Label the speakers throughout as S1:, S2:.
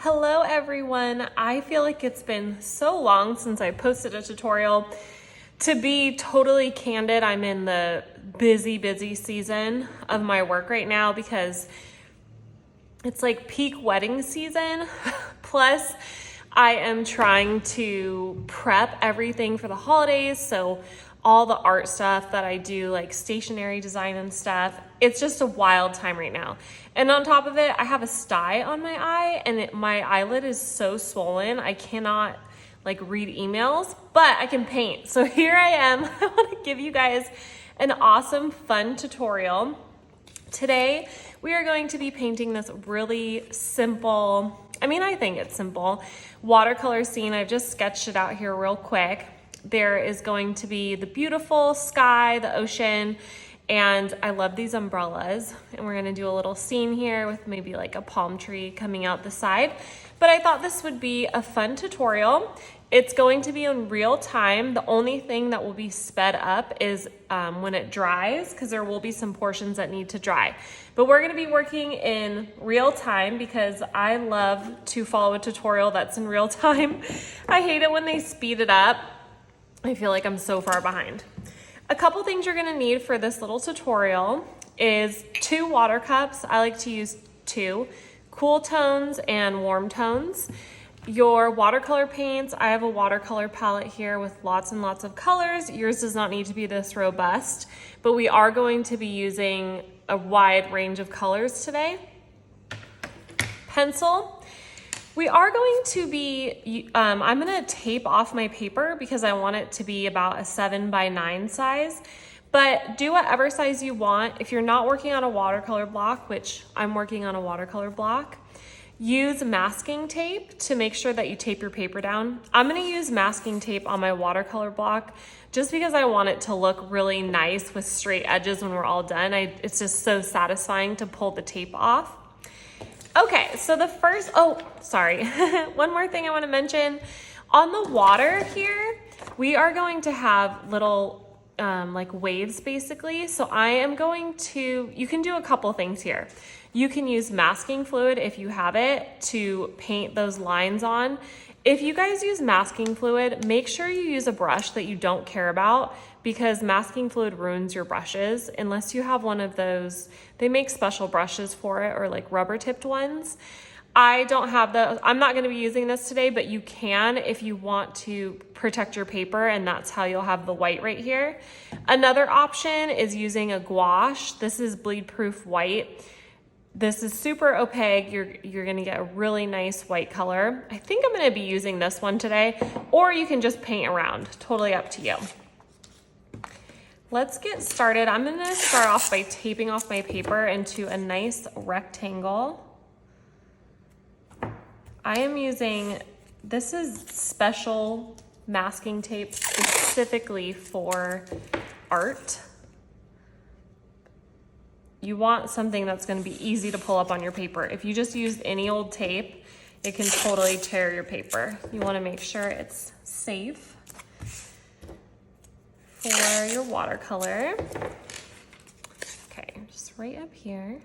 S1: Hello everyone. I feel like it's been so long since I posted a tutorial. To be totally candid, I'm in the busy season of my work right now because it's like peak wedding season. Plus, I am trying to prep everything for the holidays. So all the art stuff that I do, like stationery design and stuff, it's just a wild time right now. And on top of it, I have a sty on my eye and my eyelid is so swollen. I cannot like read emails, but I can paint. So here I am. I want to give you guys an awesome, fun tutorial. Today, we are going to be painting this really simple, I think it's simple, watercolor scene. I've just sketched it out here real quick. There is going to be the beautiful sky, the ocean, and I love these umbrellas. And we're gonna do a little scene here with maybe like a palm tree coming out the side. But I thought this would be a fun tutorial. It's going to be in real time. The only thing that will be sped up is when it dries, because there will be some portions that need to dry. But we're gonna be working in real time because I love to follow a tutorial that's in real time. I hate it when they speed it up. I feel like I'm so far behind. A couple things you're gonna need for this little tutorial is 2 water cups. I like to use 2, cool tones and warm tones. Your watercolor paints, I have a watercolor palette here with lots and lots of colors. Yours does not need to be this robust, but we are going to be using a wide range of colors today. Pencil. We are going to be, I'm gonna tape off my paper because I want it to be about a 7x9 size, but do whatever size you want. If you're not working on a watercolor block, which I'm working on a watercolor block, use masking tape to make sure that you tape your paper down. I'm gonna use masking tape on my watercolor block just because I want it to look really nice with straight edges when we're all done. It's just so satisfying to pull the tape off. Okay, so the first, one more thing I want to mention. On the water here, we are going to have little like waves basically. So I am going to, you can do a couple things here. You can use masking fluid if you have it to paint those lines on. If you guys use masking fluid, make sure you use a brush that you don't care about because masking fluid ruins your brushes unless you have one of those. They make special brushes for it or like rubber tipped ones. I don't have those. I'm not going to be using this today, but you can if you want to protect your paper, and that's how you'll have the white right here. Another option is using a gouache. This is bleed proof white. This is super opaque. You're gonna get a really nice white color. I think I'm gonna be using this one today, or you can just paint around, totally up to you. Let's get started. I'm gonna start off by taping off my paper into a nice rectangle. I am using, this is special masking tape specifically for art. You want something that's going to be easy to pull up on your paper. If you just use any old tape, it can totally tear your paper. You want to make sure it's safe for your watercolor. Okay, just right up here.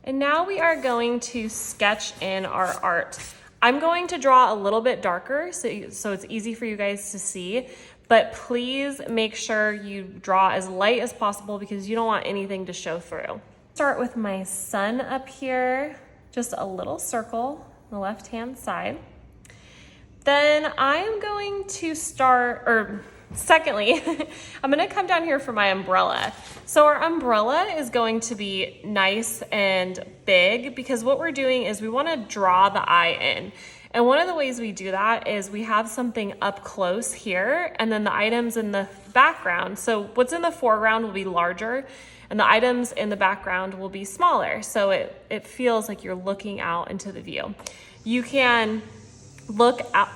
S1: And now we are going to sketch in our art. I'm going to draw a little bit darker so it's easy for you guys to see. But please make sure you draw as light as possible because you don't want anything to show through. Start with my sun up here, just a little circle on the left-hand side. Then I am going to secondly, I'm gonna come down here for my umbrella. So our umbrella is going to be nice and big because what we're doing is we wanna draw the eye in. And one of the ways we do that is we have something up close here and then the items in the background. So what's in the foreground will be larger and the items in the background will be smaller. So it feels like you're looking out into the view. You can look out.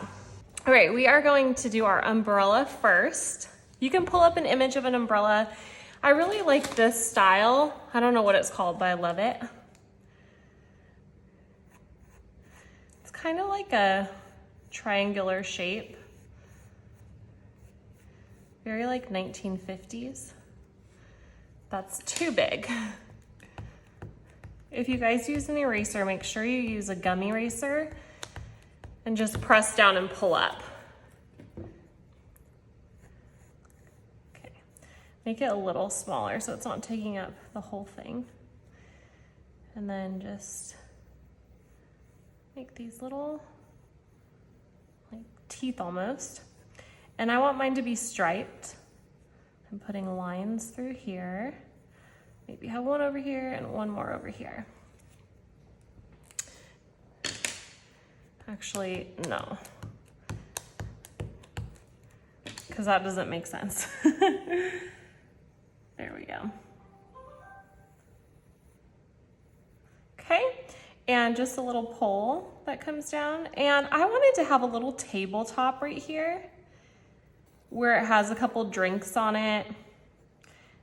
S1: All right, we are going to do our umbrella first. You can pull up an image of an umbrella. I really like this style. I don't know what it's called, but I love it. Kind of like a triangular shape. Very like 1950s. That's too big. If you guys use an eraser, make sure you use a gum eraser and just press down and pull up. Okay, make it a little smaller so it's not taking up the whole thing. And then just make these little like teeth almost. And I want mine to be striped. I'm putting lines through here. Maybe have one over here and one more over here. Actually, no, because that doesn't make sense. There we go. Okay, and just a little pole that comes down. And I wanted to have a little tabletop right here where it has a couple drinks on it.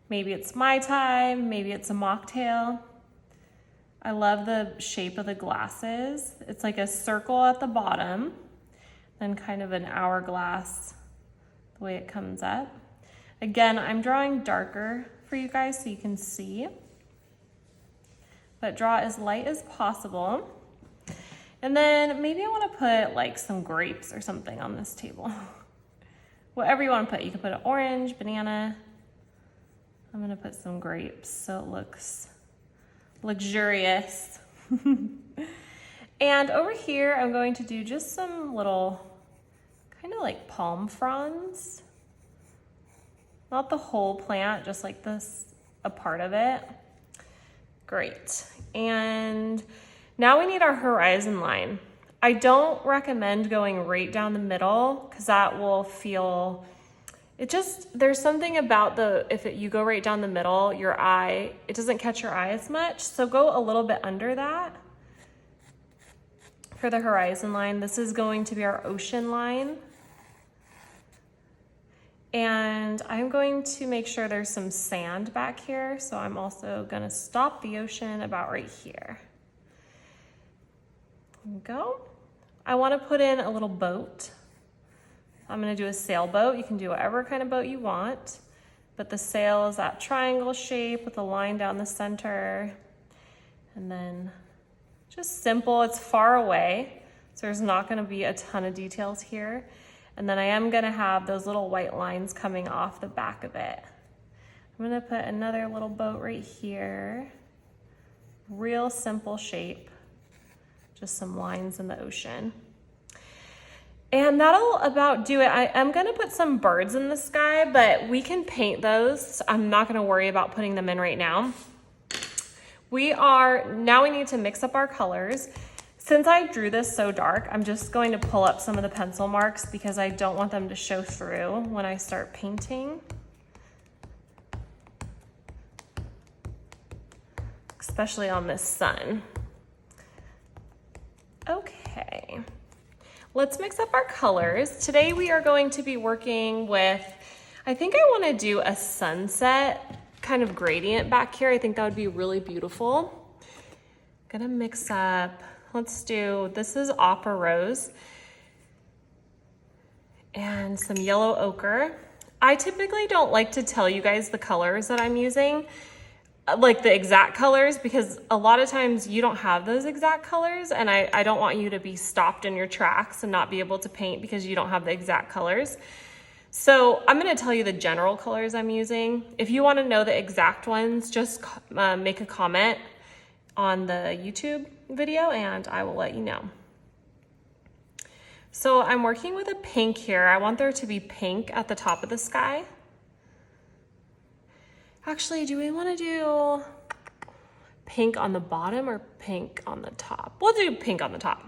S1: Maybe it's Mai Tai, maybe it's a mocktail. I love the shape of the glasses. It's like a circle at the bottom, then kind of an hourglass, the way it comes up. Again, I'm drawing darker for you guys so you can see, but draw as light as possible. And then maybe I wanna put like some grapes or something on this table. Whatever you wanna put. You can put an orange, banana. I'm gonna put some grapes so it looks luxurious. And over here, I'm going to do just some little kind of like palm fronds. Not the whole plant, just like this, a part of it. Great. And now we need our horizon line. I don't recommend going right down the middle because that will feel, there's something about you go right down the middle, your eye, it doesn't catch your eye as much. So go a little bit under that for the horizon line. This is going to be our ocean line. And I'm going to make sure there's some sand back here. So I'm also gonna stop the ocean about right here. There we go. I wanna put in a little boat. I'm gonna do a sailboat. You can do whatever kind of boat you want, but the sail is that triangle shape with a line down the center. And then just simple, it's far away, so there's not gonna be a ton of details here. And then I am gonna have those little white lines coming off the back of it. I'm gonna put another little boat right here. Real simple shape, just some lines in the ocean. And that'll about do it. I am gonna put some birds in the sky, but we can paint those. I'm not gonna worry about putting them in right now. Now we need to mix up our colors. Since I drew this so dark, I'm just going to pull up some of the pencil marks because I don't want them to show through when I start painting. Especially on this sun. Okay, let's mix up our colors. Today we are going to be working with, I think I wanna do a sunset kind of gradient back here. I think that would be really beautiful. I'm gonna mix up, this is Opera Rose and some yellow ochre. I typically don't like to tell you guys the colors that I'm using, like the exact colors, because a lot of times you don't have those exact colors, and I don't want you to be stopped in your tracks and not be able to paint because you don't have the exact colors. So I'm gonna tell you the general colors I'm using. If you wanna know the exact ones, just make a comment on the YouTube video and I will let you know. So I'm working with a pink here. I want there to be pink at the top of the sky. Actually, do we wanna do pink on the bottom or pink on the top? We'll do pink on the top.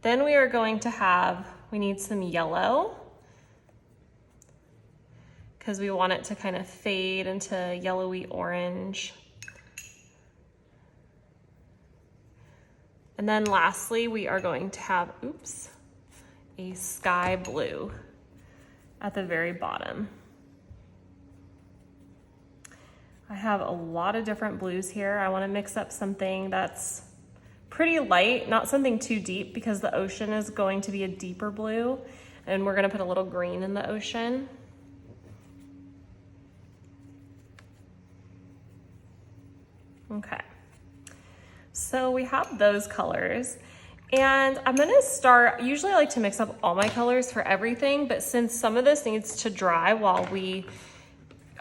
S1: Then we are going to we need some yellow because we want it to kind of fade into yellowy orange. And then lastly, we are going to have, a sky blue at the very bottom. I have a lot of different blues here. I want to mix up something that's pretty light, not something too deep because the ocean is going to be a deeper blue and we're going to put a little green in the ocean. Okay. So we have those colors. And I'm gonna start, usually I like to mix up all my colors for everything, but since some of this needs to dry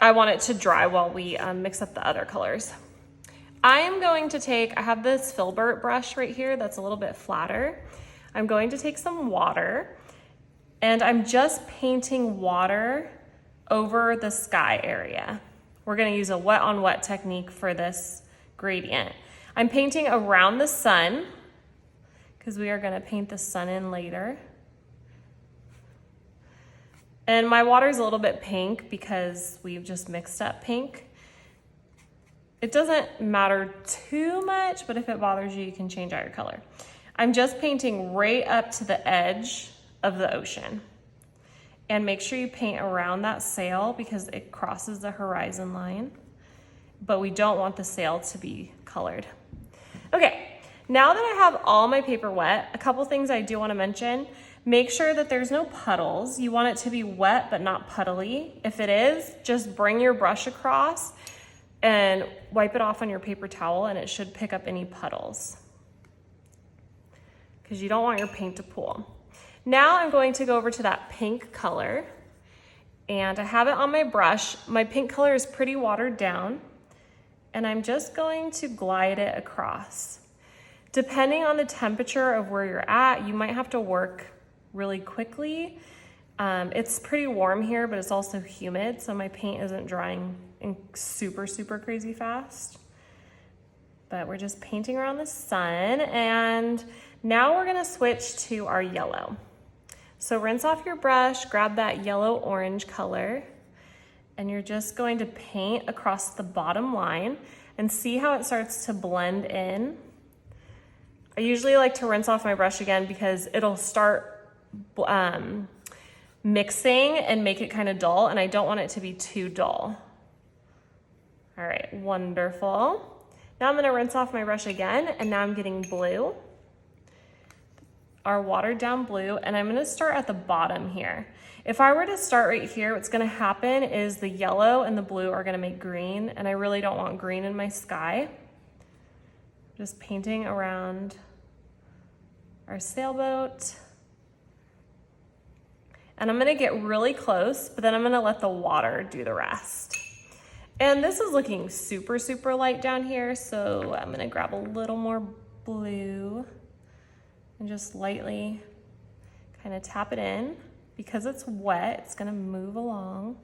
S1: I want it to dry while we mix up the other colors. I am going to take, I have this filbert brush right here that's a little bit flatter. I'm going to take some water and I'm just painting water over the sky area. We're gonna use a wet on wet technique for this gradient. I'm painting around the sun because we are gonna paint the sun in later. And my water is a little bit pink because we've just mixed up pink. It doesn't matter too much, but if it bothers you, you can change out your color. I'm just painting right up to the edge of the ocean. And make sure you paint around that sail because it crosses the horizon line, but we don't want the sail to be colored. Okay. Now that I have all my paper wet, a couple things I do want to mention. Make sure that there's no puddles. You want it to be wet but not puddly. If it is, just bring your brush across and wipe it off on your paper towel and it should pick up any puddles because you don't want your paint to pool. Now I'm going to go over to that pink color and I have it on my brush. My pink color is pretty watered down and I'm just going to glide it across. Depending on the temperature of where you're at, you might have to work really quickly. It's pretty warm here, but it's also humid, so my paint isn't drying in super, super crazy fast. But we're just painting around the sun, and now we're gonna switch to our yellow. So rinse off your brush, grab that yellow-orange color, and you're just going to paint across the bottom line and see how it starts to blend in. I usually like to rinse off my brush again because it'll start mixing and make it kind of dull, and I don't want it to be too dull. All right, wonderful. Now I'm gonna rinse off my brush again, and now I'm getting blue, our watered down blue, and I'm gonna start at the bottom here. If I were to start right here, what's gonna happen is the yellow and the blue are gonna make green, and I really don't want green in my sky. Just painting around our sailboat. And I'm gonna get really close, but then I'm gonna let the water do the rest. And this is looking super, super light down here, so I'm gonna grab a little more blue and just lightly kind of tap it in. Because it's wet, it's gonna move along.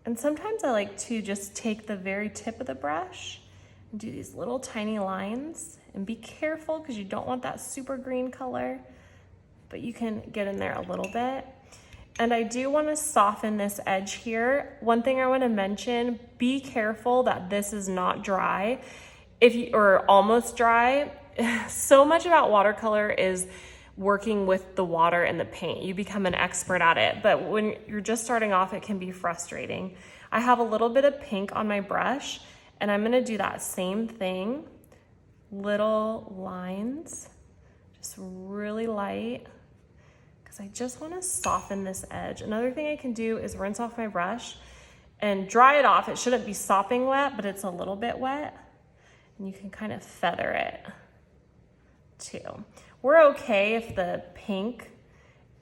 S1: And sometimes I like to just take the very tip of the brush and do these little tiny lines, and be careful because you don't want that super green color, but you can get in there a little bit. And I do want to soften this edge here. One thing I want to mention, be careful that this is not dry, or almost dry. So much about watercolor is working with the water and the paint. You become an expert at it, but when you're just starting off, it can be frustrating. I have a little bit of pink on my brush, and I'm gonna do that same thing. Little lines, just really light, because I just wanna soften this edge. Another thing I can do is rinse off my brush and dry it off. It shouldn't be sopping wet, but it's a little bit wet, and you can kind of feather it too. We're okay if the pink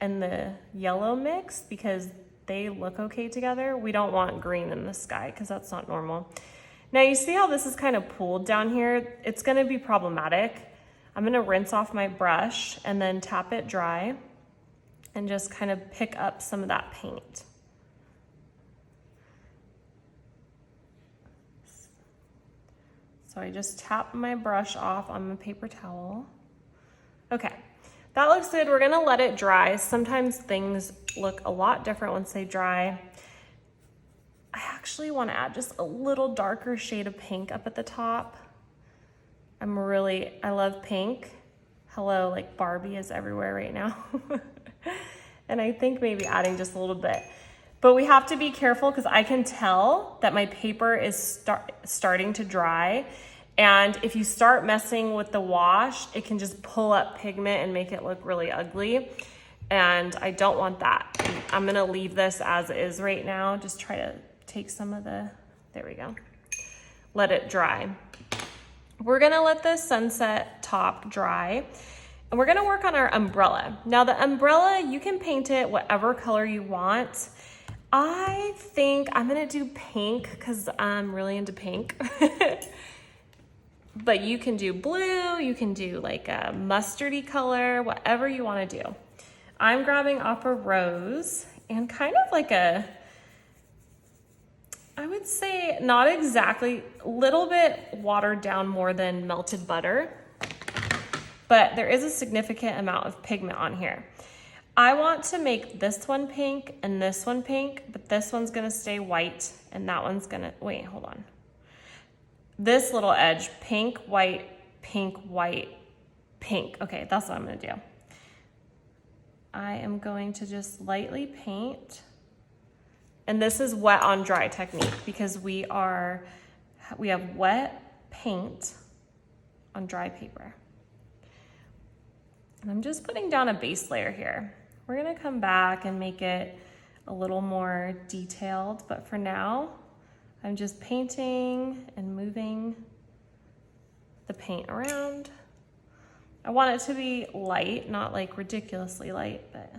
S1: and the yellow mix because they look okay together. We don't want green in the sky because that's not normal. Now you see how this is kind of pooled down here? It's gonna be problematic. I'm gonna rinse off my brush and then tap it dry and just kind of pick up some of that paint. So I just tap my brush off on my paper towel. Okay, that looks good. We're gonna let it dry. Sometimes things look a lot different once they dry. I actually wanna add just a little darker shade of pink up at the top. I love pink. Hello, like Barbie is everywhere right now. And I think maybe adding just a little bit. But we have to be careful because I can tell that my paper is starting to dry. And if you start messing with the wash, it can just pull up pigment and make it look really ugly. And I don't want that. I'm gonna leave this as is right now. Just try to take some of the There we go. Let it dry. We're gonna let the sunset top dry, and we're gonna work on our umbrella. Now the umbrella, you can paint it whatever color you want. I think I'm gonna do pink because I'm really into pink. But you can do blue, you can do like a mustardy color, whatever you wanna do. I'm grabbing off a rose and kind of like a, I would say not exactly, a little bit watered down more than melted butter, but there is a significant amount of pigment on here. I want to make this one pink and this one pink, but this one's gonna stay white and that one's gonna, wait, hold on. This little edge, pink, white, pink, white, pink. Okay, that's what I'm gonna do. I am going to just lightly paint. And this is wet on dry technique because we have wet paint on dry paper. And I'm just putting down a base layer here. We're gonna come back and make it a little more detailed, but for now, I'm just painting and moving the paint around. I want it to be light, not like ridiculously light, but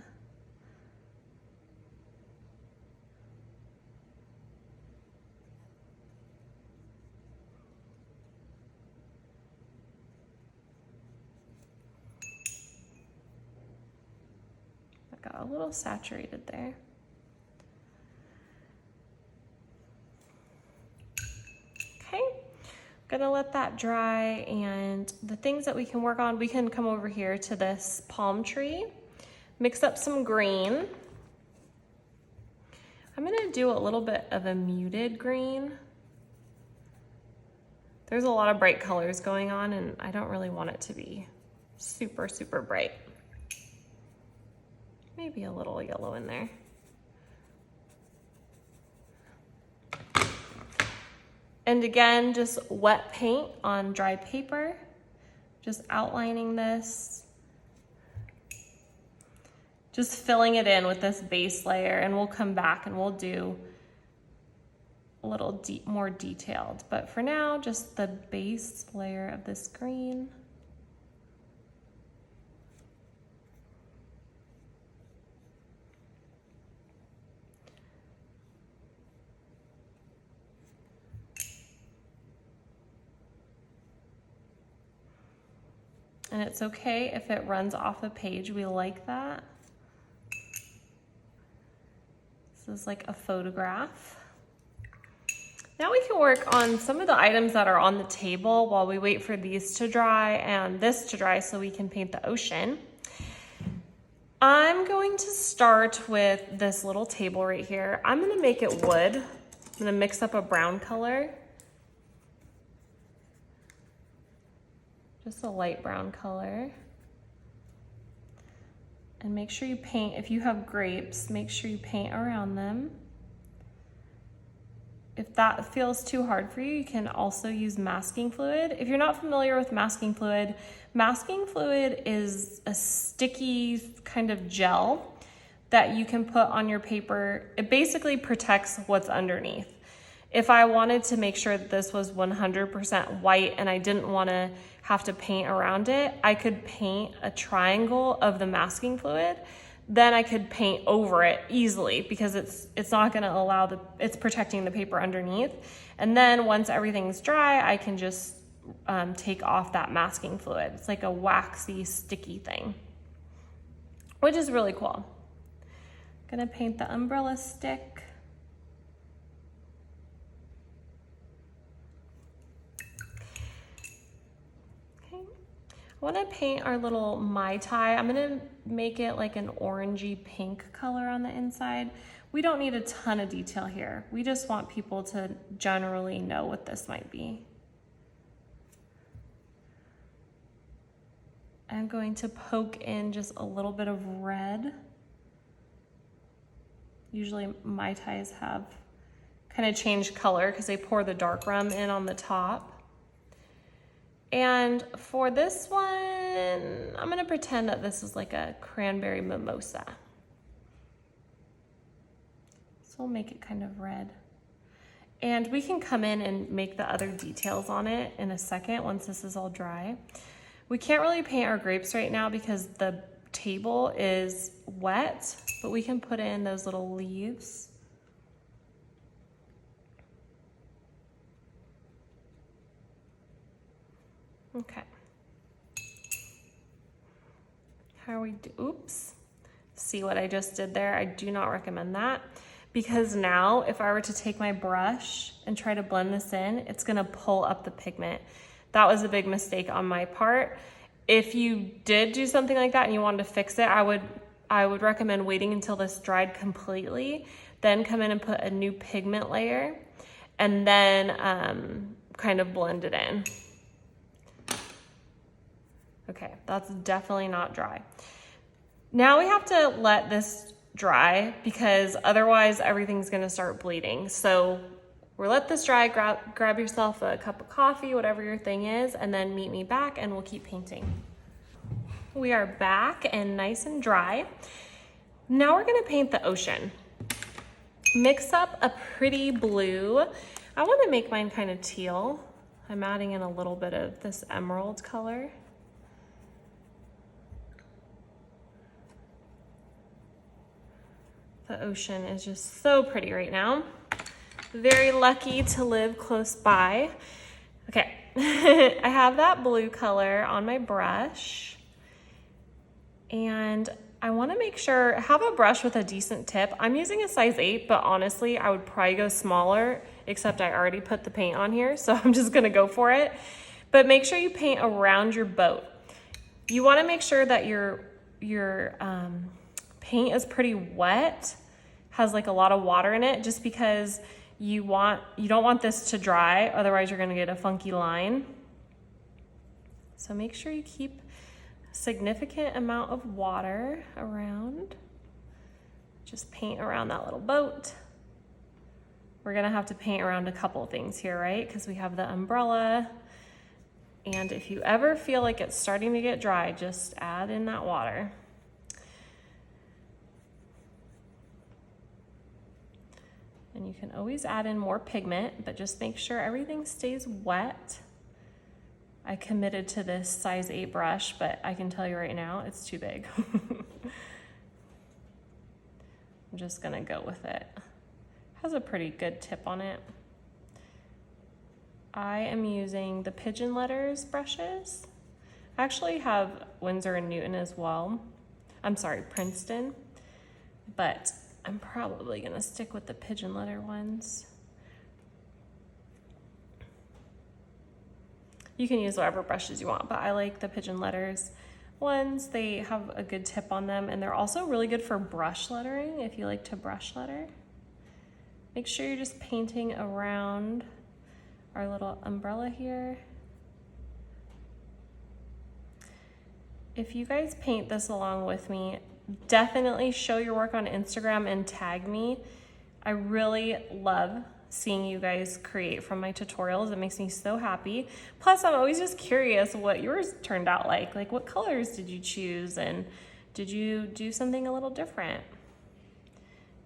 S1: I got a little saturated there. Okay, gonna let that dry, and the things that we can work on, we can come over here to this palm tree, mix up some green. I'm gonna do a little bit of a muted green. There's a lot of bright colors going on and I don't really want it to be super, super bright. Maybe a little yellow in there. And again, just wet paint on dry paper, just outlining this, just filling it in with this base layer, and we'll come back and we'll do a little more detailed. But for now, just the base layer of this green. And it's okay if it runs off the page, we like that. This is like a photograph. Now we can work on some of the items that are on the table while we wait for these to dry and this to dry so we can paint the ocean. I'm going to start with this little table right here. I'm gonna make it wood. I'm gonna mix up a brown color. Just a light brown color. And make sure you paint, if you have grapes, make sure you paint around them. If that feels too hard for you, you can also use masking fluid. If you're not familiar with masking fluid is a sticky kind of gel that you can put on your paper. It basically protects what's underneath. If I wanted to make sure that this was 100% white and I didn't want to have to paint around it, I could paint a triangle of the masking fluid. Then I could paint over it easily because it's not going to allow it's protecting the paper underneath. And then once everything's dry, I can just take off that masking fluid. It's like a waxy, sticky thing, which is really cool. Gonna paint the umbrella stick. I want to paint our little Mai Tai. I'm going to make it like an orangey pink color on the inside. We don't need a ton of detail here. We just want people to generally know what this might be. I'm going to poke in just a little bit of red. Usually Mai Tais have kind of changed color because they pour the dark rum in on the top. And for this one, I'm gonna pretend that this is like a cranberry mimosa. So we'll make it kind of red. And we can come in and make the other details on it in a second once this is all dry. We can't really paint our grapes right now because the table is wet, but we can put in those little leaves. Okay. How are we oops. See what I just did there? I do not recommend that, because now if I were to take my brush and try to blend this in, it's gonna pull up the pigment. That was a big mistake on my part. If you did do something like that and you wanted to fix it, I would recommend waiting until this dried completely, then come in and put a new pigment layer, and then kind of blend it in. Okay, that's definitely not dry. Now we have to let this dry because otherwise everything's gonna start bleeding. So we'll let this dry, grab yourself a cup of coffee, whatever your thing is, and then meet me back and we'll keep painting. We are back and nice and dry. Now we're gonna paint the ocean. Mix up a pretty blue. I wanna make mine kind of teal. I'm adding in a little bit of this emerald color. The ocean is just so pretty right now. Very lucky to live close by. Okay, I have that blue color on my brush. And I wanna make sure, have a brush with a decent tip. I'm using a size 8, but honestly, I would probably go smaller, except I already put the paint on here, so I'm just gonna go for it. But make sure you paint around your boat. You wanna make sure that your paint is pretty wet, has like a lot of water in it, just because you don't want this to dry, otherwise you're gonna get a funky line. So make sure you keep a significant amount of water around. Just paint around that little boat. We're gonna have to paint around a couple things here, right? Because we have the umbrella. And if you ever feel like it's starting to get dry, just add in that water. And you can always add in more pigment, but just make sure everything stays wet. I committed to this size 8 brush, but I can tell you right now, it's too big. I'm just gonna go with it. Has a pretty good tip on it. I am using the Pigeon Letters brushes. I actually have Winsor & Newton as well. I'm sorry, Princeton, but I'm probably gonna stick with the Pigeon Letter ones. You can use whatever brushes you want, but I like the Pigeon Letters ones. They have a good tip on them, and they're also really good for brush lettering if you like to brush letter. Make sure you're just painting around our little umbrella here. If you guys paint this along with me, definitely show your work on Instagram and tag me. I really love seeing you guys create from my tutorials. It makes me so happy. Plus, I'm always just curious what yours turned out like. Like, what colors did you choose, and did you do something a little different?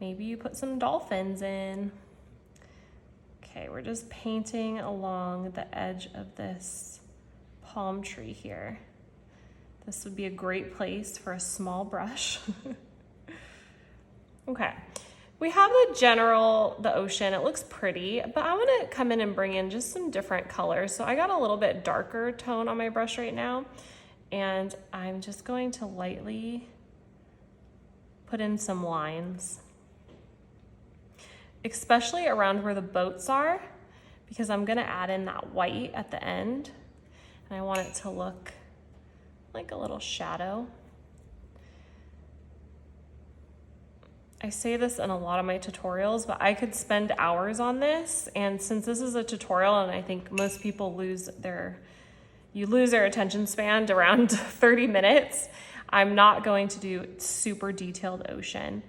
S1: Maybe you put some dolphins in. Okay, we're just painting along the edge of this palm tree here. This would be a great place for a small brush. Okay, we have the ocean. It looks pretty, but I wanna come in and bring in just some different colors. So I got a little bit darker tone on my brush right now, and I'm just going to lightly put in some lines, especially around where the boats are, because I'm gonna add in that white at the end, and I want it to look like a little shadow. I say this in a lot of my tutorials, but I could spend hours on this, and since this is a tutorial and I think most people lose their attention span to around 30 minutes, I'm not going to do super detailed ocean.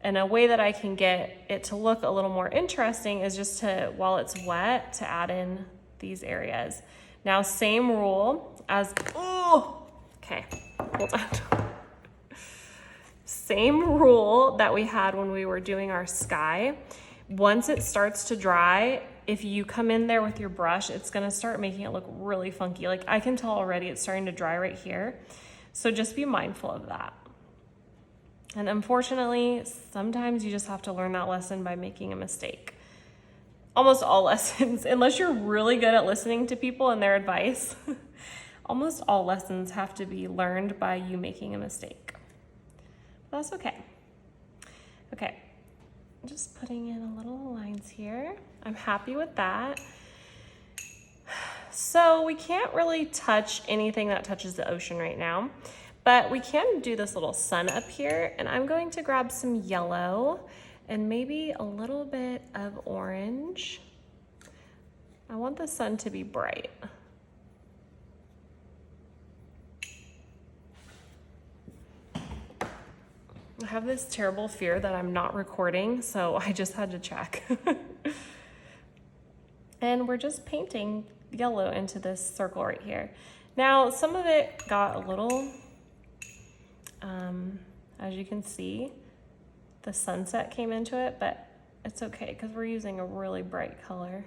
S1: And a way that I can get it to look a little more interesting is just to, while it's wet, to add in these areas. Now, same rule as, okay, hold on. Same rule that we had when we were doing our sky. Once it starts to dry, if you come in there with your brush, it's gonna start making it look really funky. Like I can tell already it's starting to dry right here. So just be mindful of that. And unfortunately, sometimes you just have to learn that lesson by making a mistake. Almost all lessons, unless you're really good at listening to people and their advice, almost all lessons have to be learned by you making a mistake. But that's okay. Okay, just putting in a little lines here. I'm happy with that. So we can't really touch anything that touches the ocean right now, but we can do this little sun up here, and I'm going to grab some yellow and maybe a little bit of orange. I want the sun to be bright. I have this terrible fear that I'm not recording, so I just had to check. And we're just painting yellow into this circle right here. Now, some of it got a little, as you can see, the sunset came into it, but it's okay because we're using a really bright color.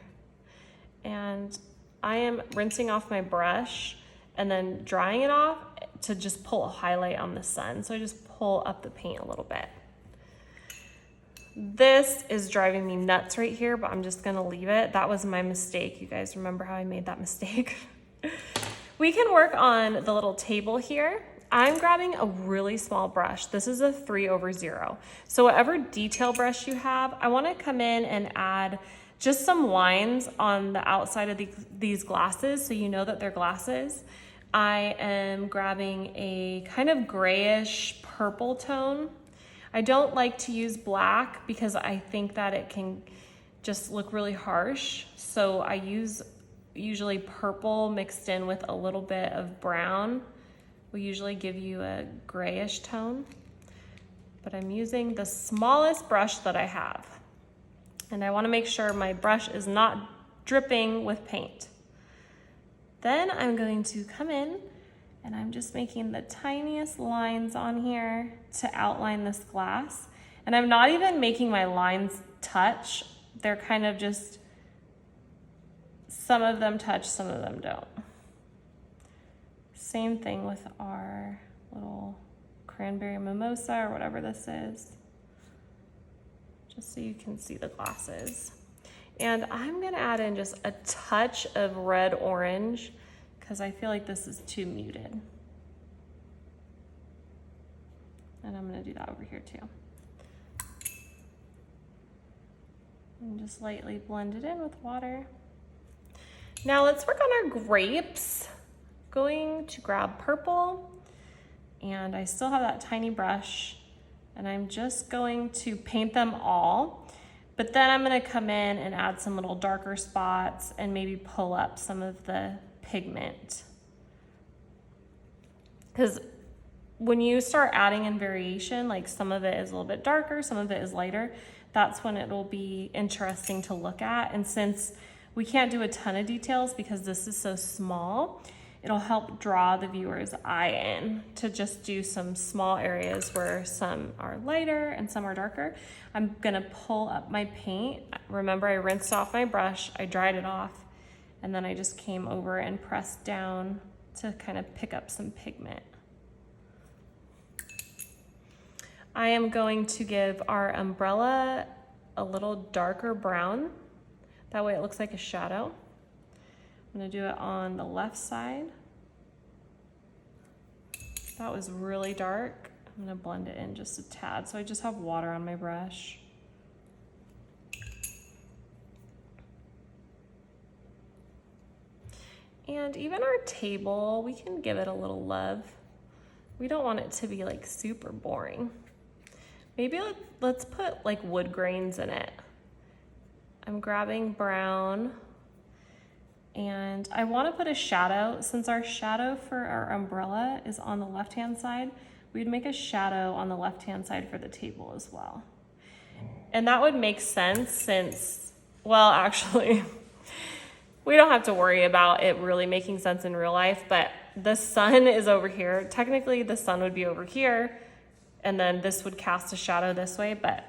S1: And I am rinsing off my brush and then drying it off to just pull a highlight on the sun. So I just pull up the paint a little bit. This is driving me nuts right here, but I'm just gonna leave it. That was my mistake. You guys remember how I made that mistake? We can work on the little table here. I'm grabbing a really small brush. This is a 3/0. So whatever detail brush you have, I wanna come in and add just some lines on the outside of these glasses so you know that they're glasses. I am grabbing a kind of grayish purple tone. I don't like to use black because I think that it can just look really harsh. So I use usually purple mixed in with a little bit of brown. We usually give you a grayish tone, but I'm using the smallest brush that I have. And I want to make sure my brush is not dripping with paint. Then I'm going to come in and I'm just making the tiniest lines on here to outline this glass. And I'm not even making my lines touch. They're kind of just, some of them touch, some of them don't. Same thing with our little cranberry mimosa or whatever this is. Just so you can see the glasses. And I'm gonna add in just a touch of red orange because I feel like this is too muted. And I'm gonna do that over here too. And just lightly blend it in with water. Now let's work on our grapes. Going to grab purple, and I still have that tiny brush, and I'm just going to paint them all. But then I'm gonna come in and add some little darker spots and maybe pull up some of the pigment. Because when you start adding in variation, like some of it is a little bit darker, some of it is lighter, that's when it will be interesting to look at. And since we can't do a ton of details because this is so small, it'll help draw the viewer's eye in to just do some small areas where some are lighter and some are darker. I'm gonna pull up my paint. Remember, I rinsed off my brush, I dried it off, and then I just came over and pressed down to kind of pick up some pigment. I am going to give our umbrella a little darker brown. That way it looks like a shadow. I'm gonna do it on the left side. That was really dark. I'm gonna blend it in just a tad. So I just have water on my brush. And even our table, we can give it a little love. We don't want it to be like super boring. Maybe let's put like wood grains in it. I'm grabbing brown. And I want to put a shadow. Since our shadow for our umbrella is on the left-hand side, we'd make a shadow on the left-hand side for the table as well. And that would make sense since, well, actually, we don't have to worry about it really making sense in real life, but the sun is over here. Technically, the sun would be over here, and then this would cast a shadow this way, but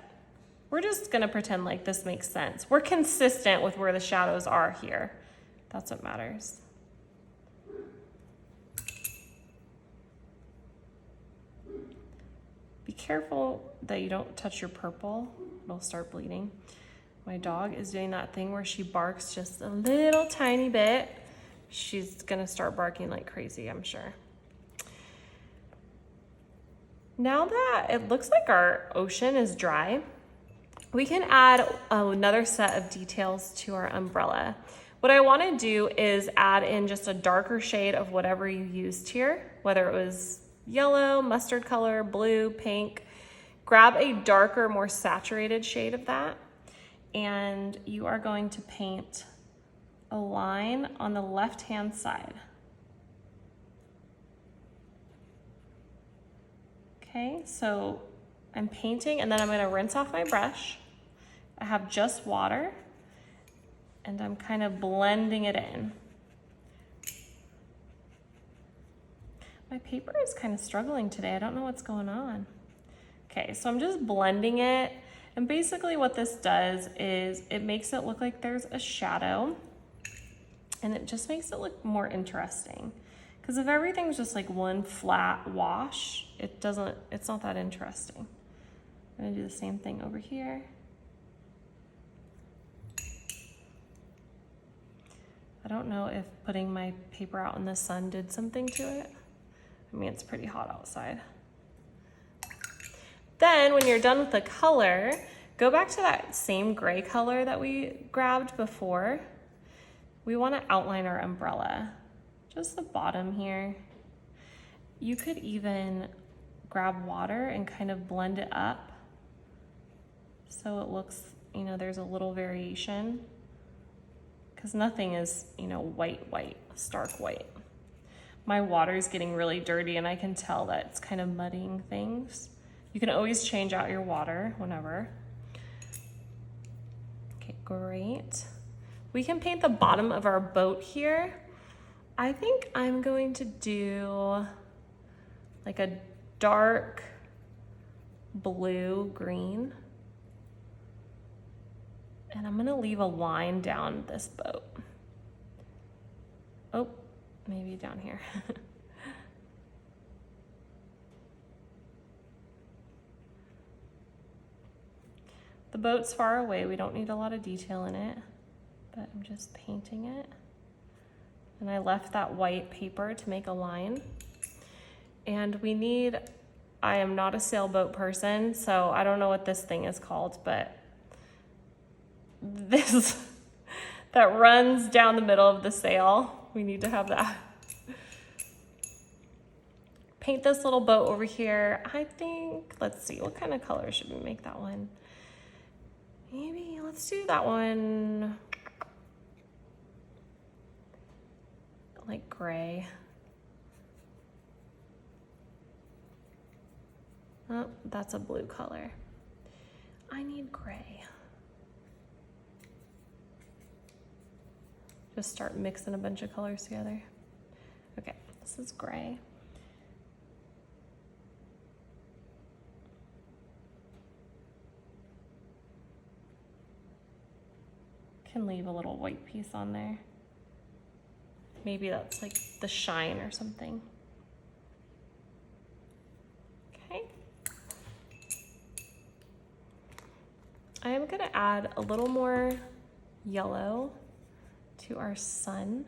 S1: We're just gonna pretend like this makes sense. We're consistent with where the shadows are here. That's what matters. Be careful that you don't touch your purple. It'll start bleeding. My dog is doing that thing where she barks just a little tiny bit. She's gonna start barking like crazy, I'm sure. Now that it looks like our ocean is dry, we can add another set of details to our umbrella. What I wanna do is add in just a darker shade of whatever you used here, whether it was yellow, mustard color, blue, pink. Grab a darker, more saturated shade of that, and you are going to paint a line on the left-hand side. Okay, so I'm painting and then I'm gonna rinse off my brush. I have just water and I'm kind of blending it in. My paper is kind of struggling today. I don't know what's going on. Okay, so I'm just blending it. And basically what this does is it makes it look like there's a shadow and it just makes it look more interesting. Because if everything's just like one flat wash, it's not that interesting. I'm gonna do the same thing over here. I don't know if putting my paper out in the sun did something to it. I mean, it's pretty hot outside. Then when you're done with the color, go back to that same gray color that we grabbed before. We want to outline our umbrella, just the bottom here. You could even grab water and kind of blend it up so it looks, you know, there's a little variation, because nothing is, you know, white, stark white. My water is getting really dirty and I can tell that it's kind of muddying things. You can always change out your water whenever. Okay, great. We can paint the bottom of our boat here. I think I'm going to do like a dark blue green. And I'm gonna leave a line down this boat. Oh, maybe down here. The boat's far away. We don't need a lot of detail in it, but I'm just painting it. And I left that white paper to make a line. And we need, I am not a sailboat person, so I don't know what this thing is called, but this that runs down the middle of the sail. We need to have that. Paint this little boat over here. I think, let's see, what kind of color should we make that one? Maybe let's do that one like gray. Oh, that's a blue color. I need gray. Just start mixing a bunch of colors together. Okay, this is gray. Can leave a little white piece on there. Maybe that's like the shine or something. Okay. I am gonna add a little more yellow to our sun.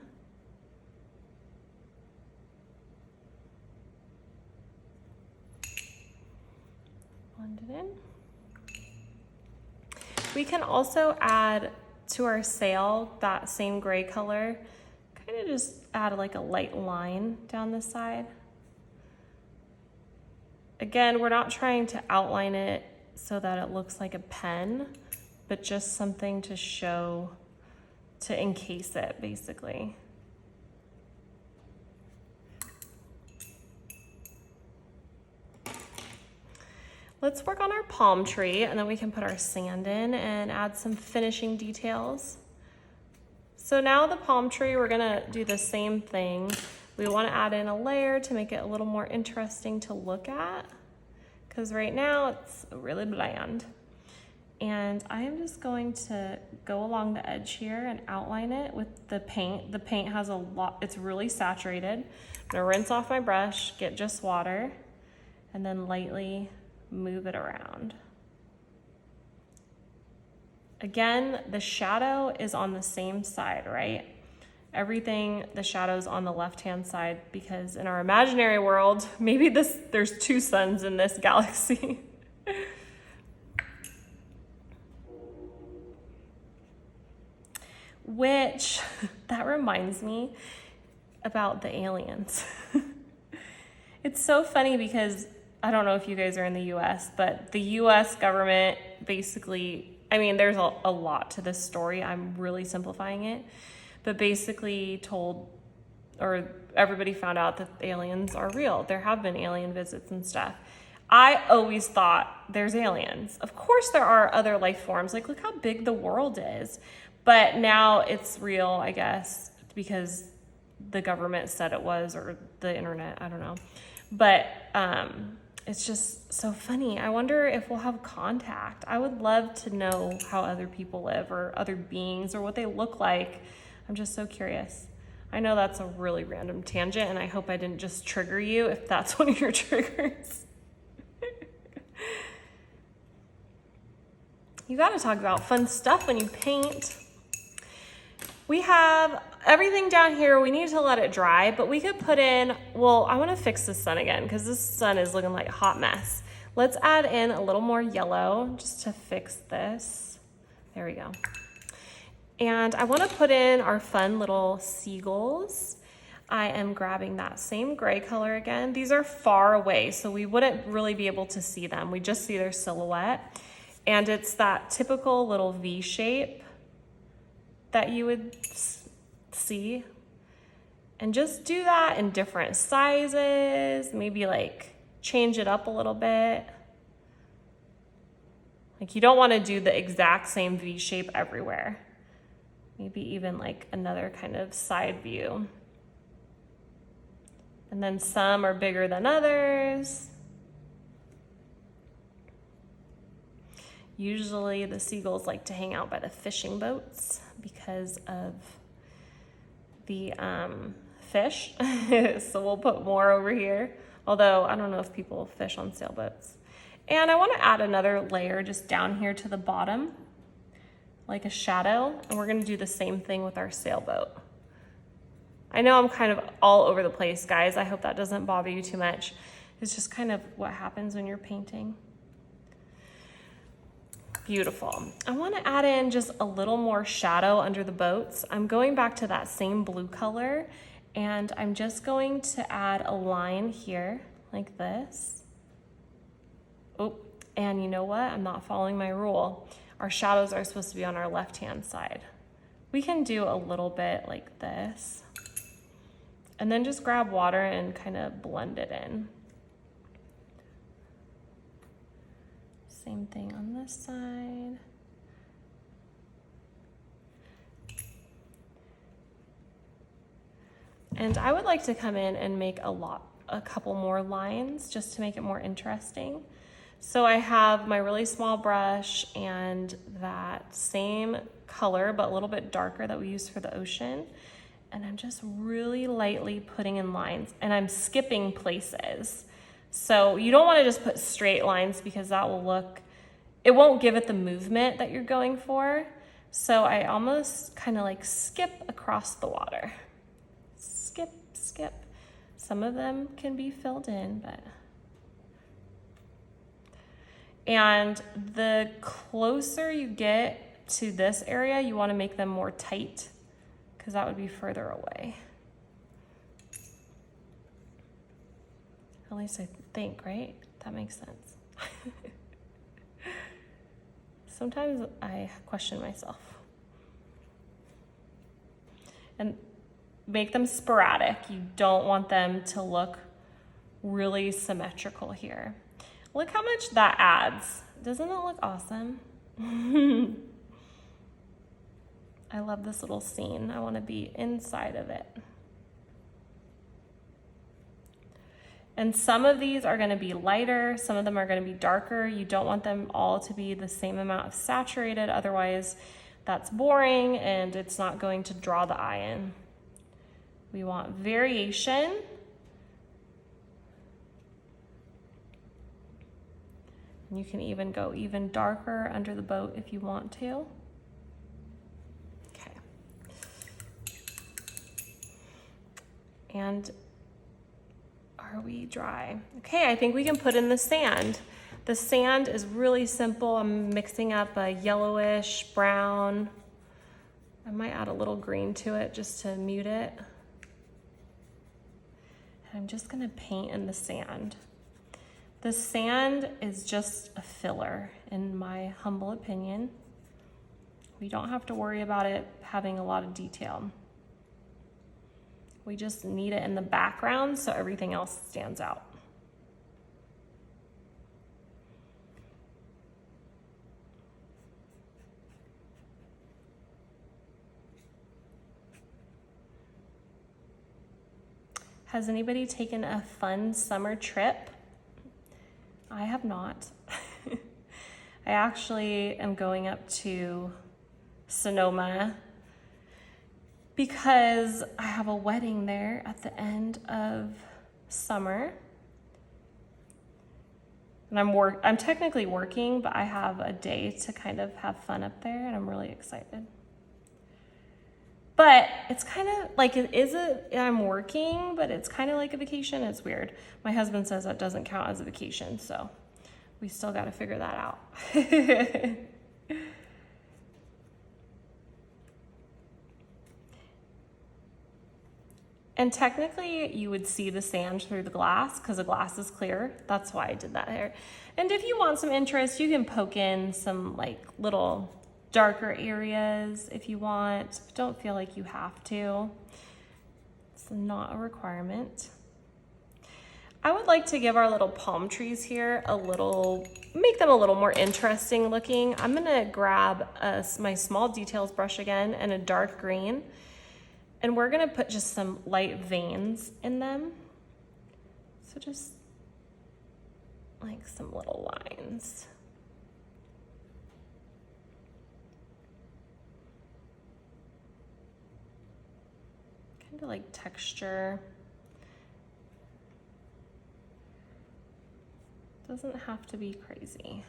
S1: Blend it in. We can also add to our sail that same gray color, kind of just add like a light line down the side. Again, we're not trying to outline it so that it looks like a pen, but just something to show, to encase it basically. Let's work on our palm tree and then we can put our sand in and add some finishing details. So now the palm tree, we're gonna do the same thing. We wanna add in a layer to make it a little more interesting to look at, because right now it's really bland. And I am just going to go along the edge here and outline it with the paint. The paint has a lot, it's really saturated. I'm gonna rinse off my brush, get just water, and then lightly move it around. Again, the shadow is on the same side, right? Everything, the shadow's on the left-hand side, because in our imaginary world, maybe there's two suns in this galaxy. Which, that reminds me about the aliens. It's so funny because I don't know if you guys are in the US, but the US government basically, I mean, there's a lot to this story. I'm really simplifying it, but basically told, or everybody found out that aliens are real. There have been alien visits and stuff. I always thought there's aliens. Of course there are other life forms. Like, look how big the world is. But now it's real, I guess, because the government said it was, or the internet, I don't know. But it's just so funny. I wonder if we'll have contact. I would love to know how other people live, or other beings, or what they look like. I'm just so curious. I know that's a really random tangent, and I hope I didn't just trigger you if that's one of your triggers. You gotta talk about fun stuff when you paint. We have everything down here. We need to let it dry, but we could put in, well, I wanna fix the sun again because this sun is looking like a hot mess. Let's add in a little more yellow just to fix this. There we go. And I wanna put in our fun little seagulls. I am grabbing that same gray color again. These are far away, so we wouldn't really be able to see them. We just see their silhouette. And it's that typical little V shape that you would see. And just do that in different sizes, maybe like change it up a little bit. Like, you don't want to do the exact same V shape everywhere. Maybe even like another kind of side view. And then some are bigger than others. Usually the seagulls like to hang out by the fishing boats because of the fish. So we'll put more over here. Although I don't know if people fish on sailboats. And I want to add another layer just down here to the bottom, like a shadow. And we're going to do the same thing with our sailboat. I know I'm kind of all over the place, guys. I hope that doesn't bother you too much. It's just kind of what happens when you're painting. Beautiful. I want to add in just a little more shadow under the boats. I'm going back to that same blue color, and I'm just going to add a line here like this. Oh, and you know what? I'm not following my rule. Our shadows are supposed to be on our left-hand side. We can do a little bit like this, and then just grab water and kind of blend it in. Same thing on this side. And I would like to come in and make a couple more lines just to make it more interesting. So I have my really small brush and that same color, but a little bit darker that we use for the ocean. And I'm just really lightly putting in lines, and I'm skipping places. So you don't want to just put straight lines because that will look, it won't give it the movement that you're going for. So I almost kind of like skip across the water. Skip, skip. Some of them can be filled in, but. And the closer you get to this area, you want to make them more tight because that would be further away. At least I think, right? That makes sense. Sometimes I question myself. And make them sporadic. You don't want them to look really symmetrical here. Look how much that adds. Doesn't it look awesome? I love this little scene. I want to be inside of it. And some of these are gonna be lighter, some of them are gonna be darker. You don't want them all to be the same amount of saturated, otherwise that's boring and it's not going to draw the eye in. We want variation. You can even go even darker under the boat if you want to. Okay. And are we dry? Okay, I think we can put in the sand. The sand is really simple. I'm mixing up a yellowish brown. I might add a little green to it just to mute it. And I'm just gonna paint in the sand. The sand is just a filler, in my humble opinion. We don't have to worry about it having a lot of detail. We just need it in the background so everything else stands out. Has anybody taken a fun summer trip? I have not. I actually am going up to Sonoma because I have a wedding there at the end of summer. And I'm technically working, but I have a day to kind of have fun up there, and I'm really excited. But it's kind of like, I'm working, but it's kind of like a vacation. It's weird. My husband says that doesn't count as a vacation, so we still got to figure that out. And technically you would see the sand through the glass because the glass is clear. That's why I did that here. And if you want some interest, you can poke in some like little darker areas if you want. Don't feel like you have to. It's not a requirement. I would like to give our little palm trees here make them a little more interesting looking. I'm gonna grab my small details brush again and a dark green, and we're gonna put just some light veins in them. So just like some little lines. Kind of like texture. Doesn't have to be crazy.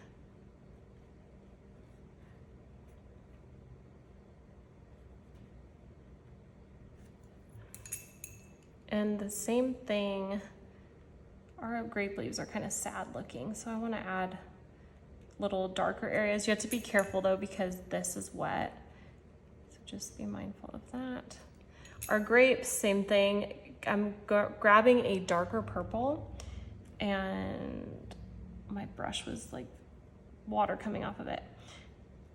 S1: And the same thing, our grape leaves are kind of sad looking, so I want to add little darker areas. You have to be careful though because this is wet, so just be mindful of that. Our grapes, same thing. I'm grabbing a darker purple, and my brush was like water coming off of it.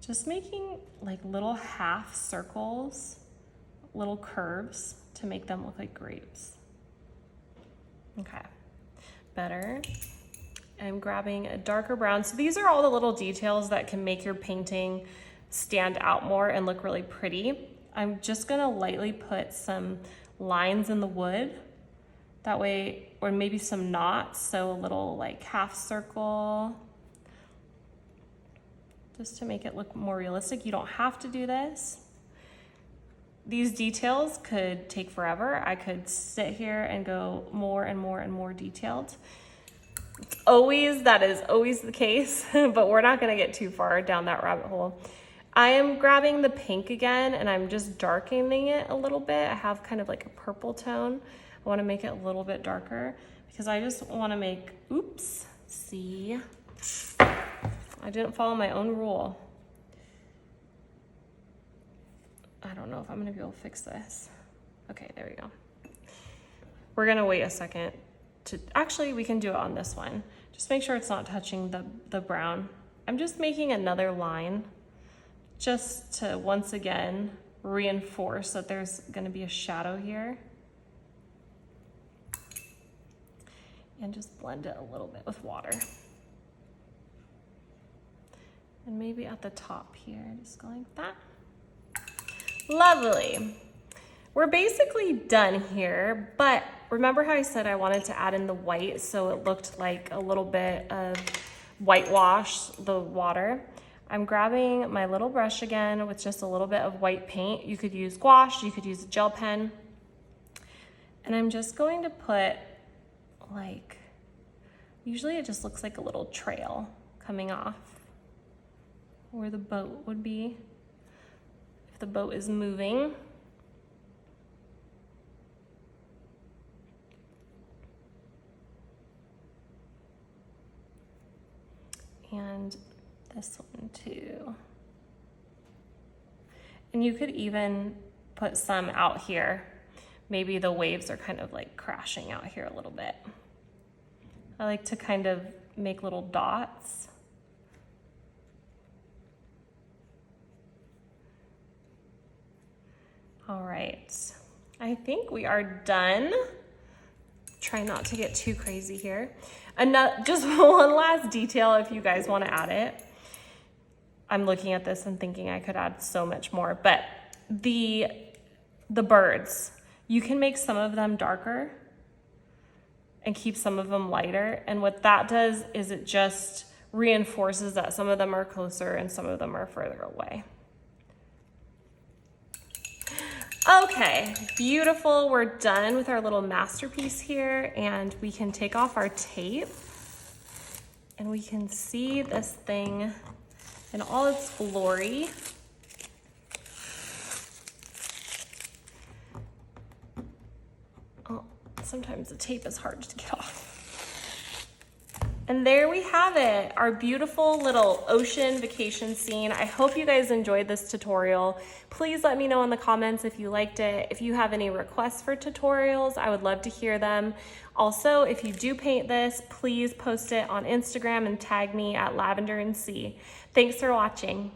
S1: Just making like little half circles, little curves to make them look like grapes. Okay, better. I'm grabbing a darker brown. So these are all the little details that can make your painting stand out more and look really pretty. I'm just gonna lightly put some lines in the wood. That way, or maybe some knots, so a little like half circle, just to make it look more realistic. You don't have to do this. These details could take forever. I could sit here and go more and more and more detailed. That is always the case, but we're not gonna get too far down that rabbit hole. I am grabbing the pink again and I'm just darkening it a little bit. I have kind of like a purple tone. I want to make it a little bit darker because I just want to make, oops, see, I didn't follow my own rule. I don't know if I'm going to be able to fix this. Okay, there we go. We're going to wait a second actually we can do it on this one. Just make sure it's not touching the brown. I'm just making another line just to once again reinforce that there's going to be a shadow here. And just blend it a little bit with water. And maybe at the top here, just go like that. Lovely. we're basically done here, but remember how I said I wanted to add in the white so it looked like a little bit of whitewash the water? I'm grabbing my little brush again with just a little bit of white paint. You could use gouache, you could use a gel pen. And I'm just going to put like, usually it just looks like a little trail coming off where the boat would be if the boat is moving. And this one too. And you could even put some out here. Maybe the waves are kind of like crashing out here a little bit. I like to kind of make little dots. All right, I think we are done. Try not to get too crazy here. Just one last detail if you guys want to add it. I'm looking at this and thinking I could add so much more, but the birds, you can make some of them darker and keep some of them lighter. And what that does is it just reinforces that some of them are closer and some of them are further away. Okay, beautiful. We're done with our little masterpiece here, and we can take off our tape and we can see this thing in all its glory. Oh, sometimes the tape is hard to get off. And there we have it, our beautiful little ocean vacation scene. I hope you guys enjoyed this tutorial. Please let me know in the comments if you liked it. If you have any requests for tutorials, I would love to hear them. Also, if you do paint this, please post it on Instagram and tag me at Lavender and Sea. Thanks for watching.